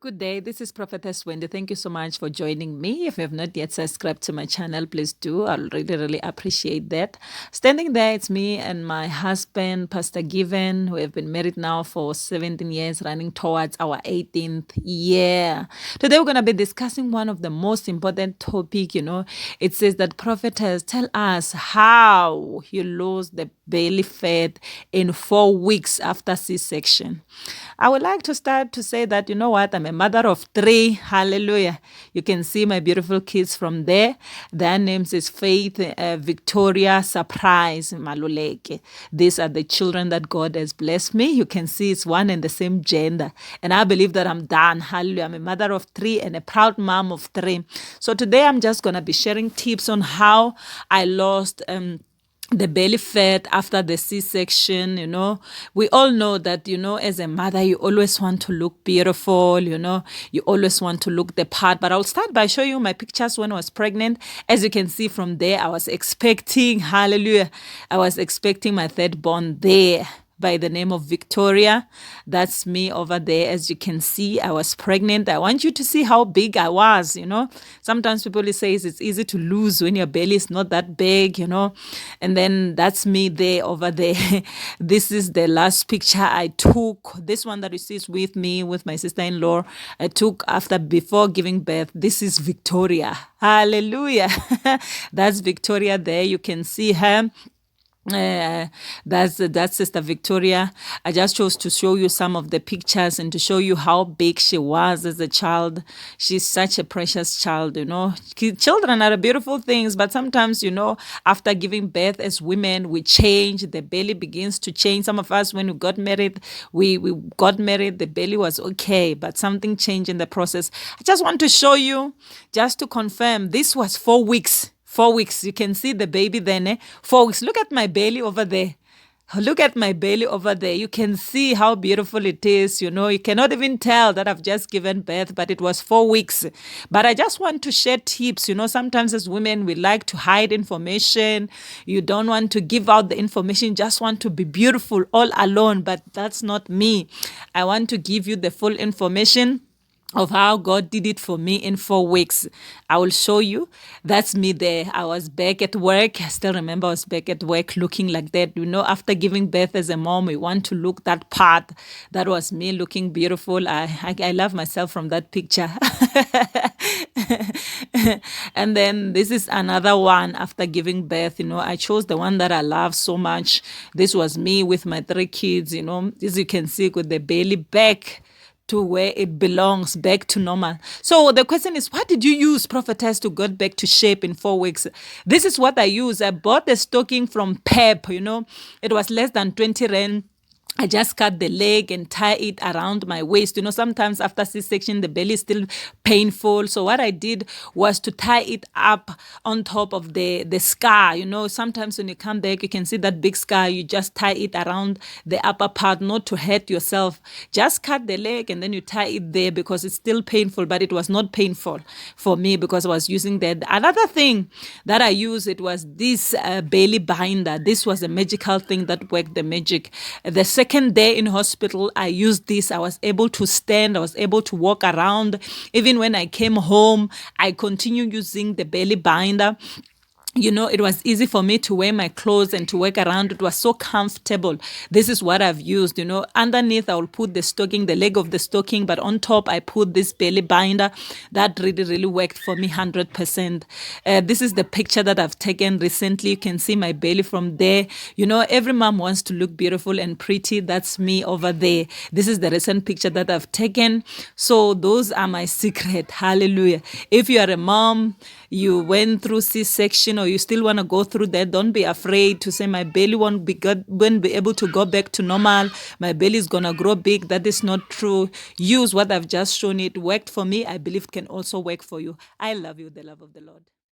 Good day. This is Prophetess Wendy. Thank you so much for joining me. If you have not yet subscribed to my channel, please do. I'll really appreciate that. Standing there, it's me and my husband, Pastor Given. We have been married now for 17 years, running towards our 18th year. Today, we're going to be discussing one of the most important topic. It says that prophetess, tell us how you lose the belly fat in 4 weeks after C-section. I would like to start to say that, I'm a mother of 3. Hallelujah. You can see my beautiful kids from there. Their names is Faith, Victoria, Surprise, Maluleke. These are the children that God has blessed me. You can see it's one and the same gender. And I believe that I'm done. Hallelujah. I'm a mother of 3 and a proud mom of 3. So today I'm just going to be sharing tips on how I lost the belly fat after the C-section. We all know that, as a mother, you always want to look beautiful, you always want to look the part. But I'll start by showing you my pictures when I was pregnant. As you can see from there, I was expecting, hallelujah, I was expecting my third born there, by the name of Victoria. That's me over there. As you can see, I was pregnant. I want you to see how big I was, Sometimes people say it's easy to lose when your belly is not that big, And then that's me there over there. This is the last picture I took. This one that you see is with me, with my sister-in-law. I took before giving birth. This is Victoria. Hallelujah. That's Victoria there. You can see her. That's Sister Victoria. I just chose to show you some of the pictures and to show you how big she was as a child. She's such a precious child, Children are beautiful things, but sometimes, after giving birth as women, we change. The belly begins to change. Some of us, when we got married, we got married, the belly was okay, but something changed in the process. I just want to show you, just to confirm, this was 4 weeks. 4 weeks. You can see the baby then. 4 weeks. Look at my belly over there. Look at my belly over there. You can see how beautiful it is. You cannot even tell that I've just given birth, but it was 4 weeks. But I just want to share tips. Sometimes as women, we like to hide information. You don't want to give out the information, just want to be beautiful all alone. But that's not me. I want to give you the full information of how God did it for me in 4 weeks. I will show you. That's me there. I was back at work. I still remember I was back at work looking like that. After giving birth as a mom, we want to look that part. That was me looking beautiful. I love myself from that picture. And then this is another one after giving birth. I chose the one that I love so much. This was me with my 3 kids, as you can see, with the belly back to where it belongs, back to normal. So the question is, what did you use, prophetess, to get back to shape in 4 weeks? This is what I use. I bought the stocking from Pep, It was less than 20 rand. I just cut the leg and tie it around my waist. Sometimes after C-section, the belly is still painful. So what I did was to tie it up on top of the scar. Sometimes when you come back, you can see that big scar. You just tie it around the upper part, not to hurt yourself. Just cut the leg and then you tie it there because it's still painful, but it was not painful for me because I was using that. Another thing that I used, it was this belly binder. This was a magical thing that worked the magic. The second day in hospital, I used this. I was able to stand. I was able to walk around. Even when I came home, I continued using the belly binder. It was easy for me to wear my clothes and to work around. It was so comfortable. This is what I've used. Underneath, I will put the stocking, the leg of the stocking, but on top, I put this belly binder. That really worked for me 100%. This is the picture that I've taken recently. You can see my belly from there. Every mom wants to look beautiful and pretty. That's me over there. This is the recent picture that I've taken. So those are my secret. Hallelujah. If you are a mom, you went through C-section, or you still want to go through that, don't be afraid to say my belly won't be able to go back to normal. My belly is going to grow big. That is not true. Use what I've just shown. It worked for me. I believe it can also work for you. I love you, the love of the Lord.